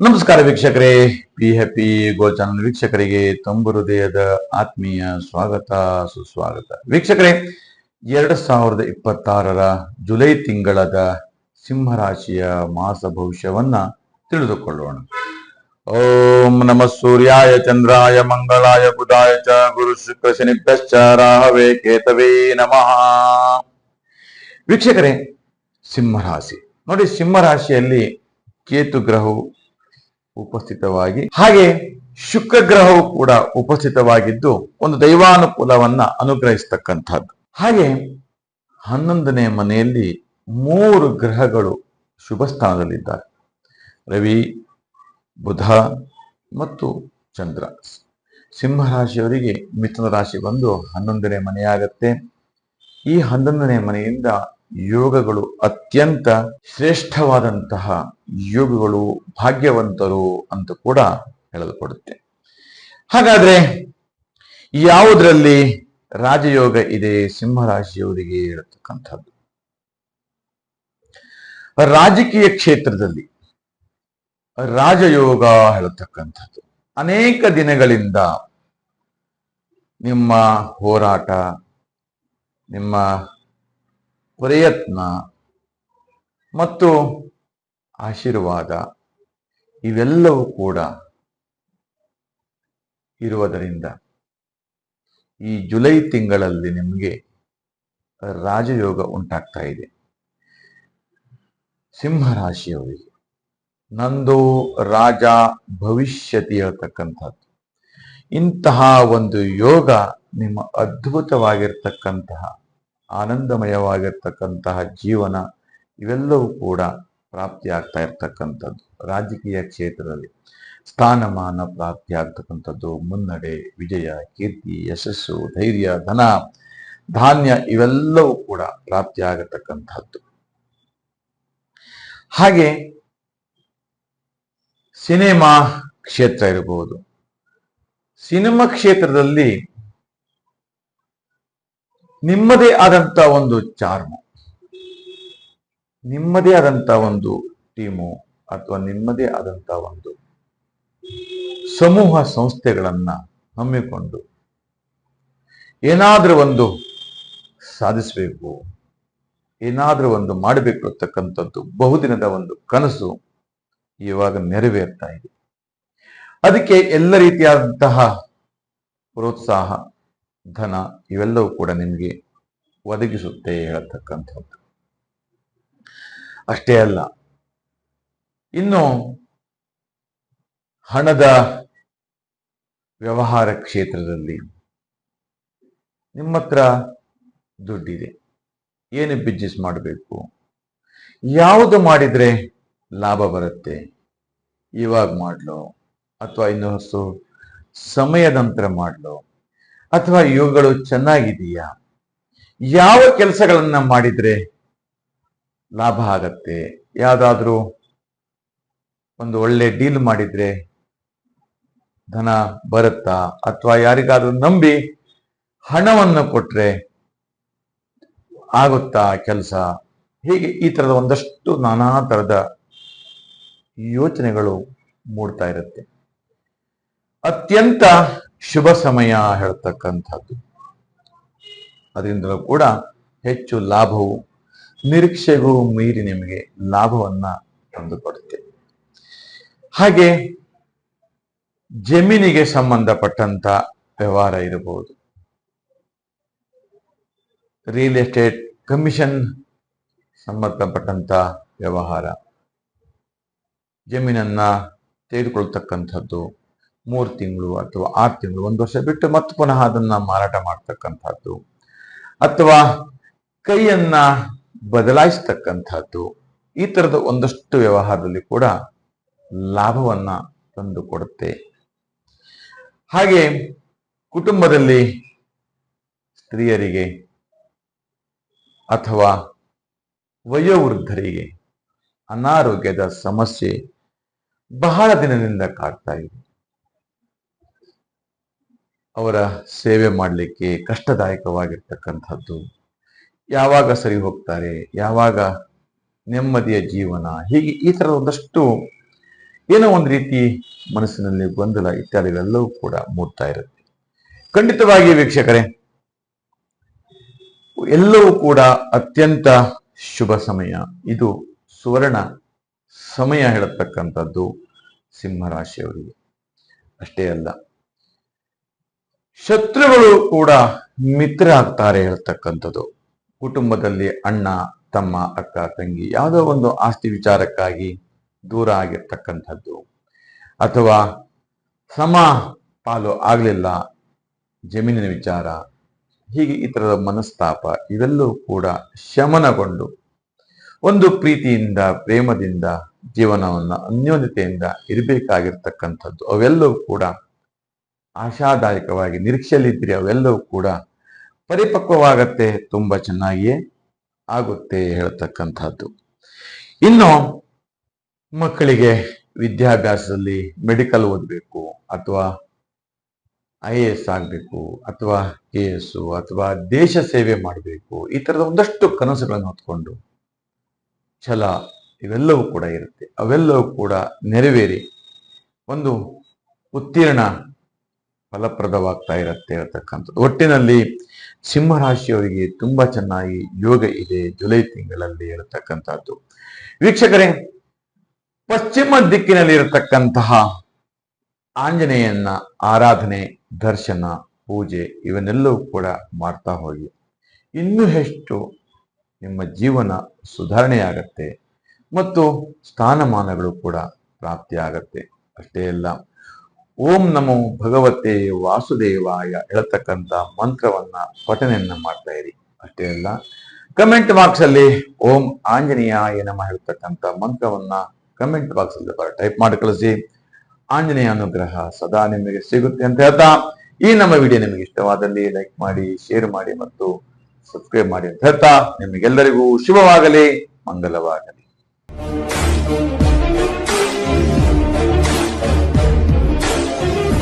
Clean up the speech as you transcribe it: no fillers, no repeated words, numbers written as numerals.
ನಮಸ್ಕಾರ ವೀಕ್ಷಕರೇ, be happy gold channel ವೀಕ್ಷಕರಿಗೆ ತುಂಬ ಹೃದಯದ ಆತ್ಮೀಯ ಸ್ವಾಗತ ಸುಸ್ವಾಗತ. ವೀಕ್ಷಕರೇ, 2026 ಜುಲೈ ತಿಂಗಳದ ಸಿಂಹರಾಶಿಯ ಮಾಸ ಭವಿಷ್ಯವನ್ನ ತಿಳಿದುಕೊಳ್ಳೋಣ. ಓಂ ನಮಃ ಸೂರ್ಯಾಯ ಚಂದ್ರಾಯ ಮಂಗಳಾಯ ಬುಧಾಯ ಚ ಗುರು ಶುಕ್ರ ಶನಿಭ್ಯಶ್ಚ ರಾಹವೇ ಕೇತವೇ ನಮಃ. ವೀಕ್ಷಕರೇ, ಸಿಂಹರಾಶಿ ನೋಡಿ, ಸಿಂಹರಾಶಿಯಲ್ಲಿ ಕೇತು ಗ್ರಹವು ಉಪಸ್ಥಿತವಾಗಿ ಹಾಗೆ ಶುಕ್ರ ಗ್ರಹವು ಕೂಡ ಉಪಸ್ಥಿತವಾಗಿದ್ದು ಒಂದು ದೈವಾನುಕೂಲವನ್ನ ಅನುಗ್ರಹಿಸ್ತಕ್ಕಂಥದ್ದು. ಹಾಗೆ 11ನೇ ಮನೆಯಲ್ಲಿ 3 ಗ್ರಹಗಳು ಶುಭ ಸ್ಥಾನದಲ್ಲಿದ್ದಾರೆ. ರವಿ, ಬುಧ ಮತ್ತು ಚಂದ್ರ. ಸಿಂಹರಾಶಿಯವರಿಗೆ ಮಿಥುನ ರಾಶಿ ಬಂದು 11ನೇ ಮನೆಯಾಗತ್ತೆ. ಈ 11ನೇ ಮನೆಯಿಂದ ಯೋಗಗಳು ಅತ್ಯಂತ ಶ್ರೇಷ್ಠವಾದಂತಹ ಯೋಗಗಳು, ಭಾಗ್ಯವಂತರು ಅಂತ ಕೂಡ ಹೇಳಲ್ಪಡುತ್ತೆ. ಹಾಗಾದ್ರೆ ಯಾವುದರಲ್ಲಿ ರಾಜಯೋಗ ಇದೆ ಸಿಂಹರಾಶಿಯವರಿಗೆ ಹೇಳತಕ್ಕಂಥದ್ದು? ರಾಜಕೀಯ ಕ್ಷೇತ್ರದಲ್ಲಿ ರಾಜಯೋಗ ಹೇಳತಕ್ಕಂಥದ್ದು. ಅನೇಕ ದಿನಗಳಿಂದ ನಿಮ್ಮ ಹೋರಾಟ, ನಿಮ್ಮ ಪ್ರಯತ್ನ ಮತ್ತು ಆಶೀರ್ವಾದ ಇವೆಲ್ಲವೂ ಕೂಡ ಇರುವುದರಿಂದ ಈ ಜುಲೈ ತಿಂಗಳಲ್ಲಿ ನಿಮಗೆ ರಾಜಯೋಗ ಉಂಟಾಗ್ತಾ ಇದೆ. ಸಿಂಹರಾಶಿಯವರಿಗೆ ನಂದು ರಾಜ ಭವಿಷ್ಯತಿ ಹೇಳ್ತಕ್ಕಂಥದ್ದು. ಇಂತಹ ಒಂದು ಯೋಗ ನಿಮ್ಮ ಅದ್ಭುತವಾಗಿರ್ತಕ್ಕಂತಹ ಆನಂದಮಯವಾಗಿರ್ತಕ್ಕಂತಹ ಜೀವನ ಇವೆಲ್ಲವೂ ಕೂಡ ಪ್ರಾಪ್ತಿ ಆಗ್ತಾ ಇರ್ತಕ್ಕಂಥದ್ದು. ರಾಜಕೀಯ ಕ್ಷೇತ್ರದಲ್ಲಿ ಸ್ಥಾನಮಾನ ಪ್ರಾಪ್ತಿ ಆಗ್ತಕ್ಕಂಥದ್ದು, ಮುನ್ನಡೆ, ವಿಜಯ, ಕೀರ್ತಿ, ಯಶಸ್ಸು, ಧೈರ್ಯ, ಧನ, ಧಾನ್ಯ ಇವೆಲ್ಲವೂ ಕೂಡ ಪ್ರಾಪ್ತಿ ಆಗತಕ್ಕಂಥದ್ದು. ಹಾಗೆ ಸಿನಿಮಾ ಕ್ಷೇತ್ರ ಇರಬಹುದು. ಸಿನಿಮಾ ಕ್ಷೇತ್ರದಲ್ಲಿ ನಿಮ್ಮದೇ ಆದಂತ ಒಂದು ಚಾರ್ಮು, ನಿಮ್ಮದೇ ಆದಂತ ಒಂದು ಟೀಮು ಅಥವಾ ನಿಮ್ಮದೇ ಆದಂತ ಒಂದು ಸಮೂಹ ಸಂಸ್ಥೆಗಳನ್ನ ಹಮ್ಮಿಕೊಂಡು ಏನಾದ್ರೂ ಒಂದು ಸಾಧಿಸಬೇಕು, ಏನಾದ್ರೂ ಒಂದು ಮಾಡಬೇಕು ಅಂತಕ್ಕಂಥದ್ದು ಬಹುದಿನದ ಒಂದು ಕನಸು ಇವಾಗ ನೆರವೇರ್ತಾ ಇದೆ. ಅದಕ್ಕೆ ಎಲ್ಲ ರೀತಿಯಾದಂತಹ ಪ್ರೋತ್ಸಾಹ, ಧನ ಇವೆಲ್ಲವೂ ಕೂಡ ನಿಮಗೆ ಒದಗಿಸುತ್ತೆ ಹೇಳತಕ್ಕಂಥದ್ದು. ಅಷ್ಟೇ ಅಲ್ಲ, ಇನ್ನು ಹಣದ ವ್ಯವಹಾರ ಕ್ಷೇತ್ರದಲ್ಲಿ ನಿಮ್ಮ ಹತ್ರ ದುಡ್ಡಿದೆ, ಏನು ಬಿಸ್ನೆಸ್ ಮಾಡಬೇಕು, ಯಾವುದು ಮಾಡಿದ್ರೆ ಲಾಭ ಬರುತ್ತೆ, ಇವಾಗ ಮಾಡ್ಲೋ ಅಥವಾ ಇನ್ನೊಂದು ಸಮಯದ ನಂತರ ಮಾಡ್ಲೋ, ಅಥವಾ ಇವುಗಳು ಚೆನ್ನಾಗಿದೆಯಾ, ಯಾವ ಕೆಲಸಗಳನ್ನ ಮಾಡಿದ್ರೆ ಲಾಭ ಆಗತ್ತೆ, ಯಾವ್ದಾದ್ರೂ ಒಂದು ಒಳ್ಳೆ ಡೀಲ್ ಮಾಡಿದ್ರೆ ಧನ ಬರುತ್ತಾ, ಅಥವಾ ಯಾರಿಗಾದ್ರೂ ನಂಬಿ ಹಣವನ್ನು ಕೊಟ್ರೆ ಆಗುತ್ತಾ ಕೆಲಸ, ಹೀಗೆ ಈ ತರದ ಒಂದಷ್ಟು ನಾನಾ ತರದ ಯೋಚನೆಗಳು ಮೂಡ್ತಾ ಇರುತ್ತೆ. ಅತ್ಯಂತ ಶುಭ ಸಮಯ ಹೇಳ್ತಕ್ಕಂಥದ್ದು. ಅದರಿಂದಲೂ ಕೂಡ ಹೆಚ್ಚು ಲಾಭವು ನಿರೀಕ್ಷೆಗೂ ಮೀರಿ ನಿಮಗೆ ಲಾಭವನ್ನ ತಂದುಕೊಡುತ್ತೆ. ಹಾಗೆ ಜಮೀನಿಗೆ ಸಂಬಂಧಪಟ್ಟಂತ ವ್ಯವಹಾರ ಇರಬಹುದು, ರಿಯಲ್ ಎಸ್ಟೇಟ್, ಕಮಿಷನ್ ಸಂಬಂಧಪಟ್ಟಂತ ವ್ಯವಹಾರ, ಜಮೀನನ್ನ ತೆಗೆದುಕೊಳ್ತಕ್ಕಂಥದ್ದು 3 ತಿಂಗಳು ಅಥವಾ 6 ತಿಂಗಳು, 1 ವರ್ಷ ಬಿಟ್ಟು ಮತ್ತೆ ಪುನಃ ಅದನ್ನ ಮಾರಾಟ ಮಾಡ್ತಕ್ಕಂಥದ್ದು, ಅಥವಾ ಕೈಯನ್ನ ಬದಲಾಯಿಸ್ತಕ್ಕಂಥದ್ದು, ಈ ತರದ ಒಂದಷ್ಟು ವ್ಯವಹಾರದಲ್ಲಿ ಕೂಡ ಲಾಭವನ್ನ ತಂದು ಕೊಡುತ್ತೆ. ಹಾಗೆ ಕುಟುಂಬದಲ್ಲಿ ಸ್ತ್ರೀಯರಿಗೆ ಅಥವಾ ವಯೋವೃದ್ಧರಿಗೆ ಅನಾರೋಗ್ಯದ ಸಮಸ್ಯೆ ಬಹಳ ದಿನದಿಂದ ಕಾಡ್ತಾ ಇದೆ. ಅವರ ಸೇವೆ ಮಾಡಲಿಕ್ಕೆ ಕಷ್ಟದಾಯಕವಾಗಿರ್ತಕ್ಕಂಥದ್ದು, ಯಾವಾಗ ಸರಿ ಹೋಗ್ತಾರೆ, ಯಾವಾಗ ನೆಮ್ಮದಿಯ ಜೀವನ, ಹೀಗೆ ಈ ತರದ ಒಂದಷ್ಟು ಏನೋ ಒಂದು ರೀತಿ ಮನಸ್ಸಿನಲ್ಲಿ ಗೊಂದಲ ಇತ್ಯಾದಿಗಳೆಲ್ಲವೂ ಕೂಡ ಮೂಡ್ತಾ ಇರುತ್ತೆ. ಖಂಡಿತವಾಗಿ ವೀಕ್ಷಕರೇ, ಎಲ್ಲವೂ ಕೂಡ ಅತ್ಯಂತ ಶುಭ ಸಮಯ. ಇದು ಸುವರ್ಣ ಸಮಯ ಹೇಳತಕ್ಕಂಥದ್ದು ಸಿಂಹರಾಶಿಯವರಿಗೆ. ಅಷ್ಟೇ ಅಲ್ಲ, ಶತ್ರುಗಳು ಕೂಡ ಮಿತ್ರ ಆಗ್ತಾರೆ ಹೇಳ್ತಕ್ಕಂಥದ್ದು. ಕುಟುಂಬದಲ್ಲಿ ಅಣ್ಣ ತಮ್ಮ ಅಕ್ಕ ತಂಗಿ ಯಾವುದೋ ಒಂದು ಆಸ್ತಿ ವಿಚಾರಕ್ಕಾಗಿ ದೂರ ಆಗಿರ್ತಕ್ಕಂಥದ್ದು, ಅಥವಾ ಸಮ ಪಾಲು ಆಗ್ಲಿಲ್ಲ ಜಮೀನಿನ ವಿಚಾರ, ಹೀಗೆ ಈ ತರದ ಮನಸ್ತಾಪ ಇವೆಲ್ಲವೂ ಕೂಡ ಶಮನಗೊಂಡು ಒಂದು ಪ್ರೀತಿಯಿಂದ ಪ್ರೇಮದಿಂದ ಜೀವನವನ್ನು ಅನ್ಯೋನ್ಯತೆಯಿಂದ ಇರಬೇಕಾಗಿರ್ತಕ್ಕಂಥದ್ದು ಅವೆಲ್ಲವೂ ಕೂಡ ಆಶಾದಾಯಕವಾಗಿ ನಿರೀಕ್ಷೆಯಲ್ಲಿದ್ದೀರಿ. ಅವೆಲ್ಲವೂ ಕೂಡ ಪರಿಪಕ್ವವಾಗತ್ತೆ, ತುಂಬಾ ಚೆನ್ನಾಗಿಯೇ ಆಗುತ್ತೆ ಹೇಳ್ತಕ್ಕಂಥದ್ದು. ಇನ್ನು ಮಕ್ಕಳಿಗೆ ವಿದ್ಯಾಭ್ಯಾಸದಲ್ಲಿ ಮೆಡಿಕಲ್ ಓದಬೇಕು, ಅಥವಾ IAS ಆಗಬೇಕು, ಅಥವಾ KS, ಅಥವಾ ದೇಶ ಸೇವೆ ಮಾಡಬೇಕು, ಈ ತರದ ಒಂದಷ್ಟು ಕನಸುಗಳನ್ನು ಹೊತ್ಕೊಂಡು ಛಲ ಇವೆಲ್ಲವೂ ಕೂಡ ಇರುತ್ತೆ. ಅವೆಲ್ಲವೂ ಕೂಡ ನೆರವೇರಿ ಒಂದು ಉತ್ತೀರ್ಣ ಫಲಪ್ರದವಾಗ್ತಾ ಇರುತ್ತೆ ಹೇಳ್ತಕ್ಕಂಥದ್ದು. ಒಟ್ಟಿನಲ್ಲಿ ಸಿಂಹರಾಶಿಯವರಿಗೆ ತುಂಬಾ ಚೆನ್ನಾಗಿ ಯೋಗ ಇದೆ ಜುಲೈ ತಿಂಗಳಲ್ಲಿ ಹೇಳ್ತಕ್ಕಂಥದ್ದು. ವೀಕ್ಷಕರೇ, ಪಶ್ಚಿಮ ದಿಕ್ಕಿನಲ್ಲಿ ಇರತಕ್ಕಂತಹ ಆಂಜನೇಯನ ಆರಾಧನೆ, ದರ್ಶನ, ಪೂಜೆ ಇವನ್ನೆಲ್ಲವೂ ಕೂಡ ಮಾಡ್ತಾ ಹೋಗಿ ಇನ್ನೂ ಹೆಚ್ಚು ನಿಮ್ಮ ಜೀವನ ಸುಧಾರಣೆಯಾಗತ್ತೆ ಮತ್ತು ಸ್ಥಾನಮಾನಗಳು ಕೂಡ ಪ್ರಾಪ್ತಿಯಾಗತ್ತೆ. ಅಷ್ಟೇ ಅಲ್ಲ, ಓಂ ನಮೋ ಭಗವತೆ ವಾಸುದೇವಾಯ ಹೇಳ್ತಕ್ಕಂಥ ಮಂತ್ರವನ್ನ ಪಠನೆಯನ್ನ ಮಾಡ್ತಾ ಇರಿ. ಅಷ್ಟೇ ಅಲ್ಲ, ಕಮೆಂಟ್ ಬಾಕ್ಸ್ ಅಲ್ಲಿ ಓಂ ಆಂಜನೇಯಾಯ ನಮಃ ಹೇಳ್ತಕ್ಕಂಥ ಮಂತ್ರವನ್ನ ಕಮೆಂಟ್ ಬಾಕ್ಸ್ ಅಲ್ಲಿ ಟೈಪ್ ಮಾಡಿ ಕಳಿಸಿ. ಆಂಜನೇಯ ಅನುಗ್ರಹ ಸದಾ ನಿಮಗೆ ಸಿಗುತ್ತೆ ಅಂತ ಹೇಳ್ತಾ, ಈ ನಮ್ಮ ವಿಡಿಯೋ ನಿಮಗೆ ಇಷ್ಟವಾದಲ್ಲಿ ಲೈಕ್ ಮಾಡಿ, ಶೇರ್ ಮಾಡಿ ಮತ್ತು ಸಬ್ಸ್ಕ್ರೈಬ್ ಮಾಡಿ ಅಂತ ಹೇಳ್ತಾ, ನಿಮಗೆಲ್ಲರಿಗೂ ಶುಭವಾಗಲಿ, ಮಂಗಲವಾಗಲಿ.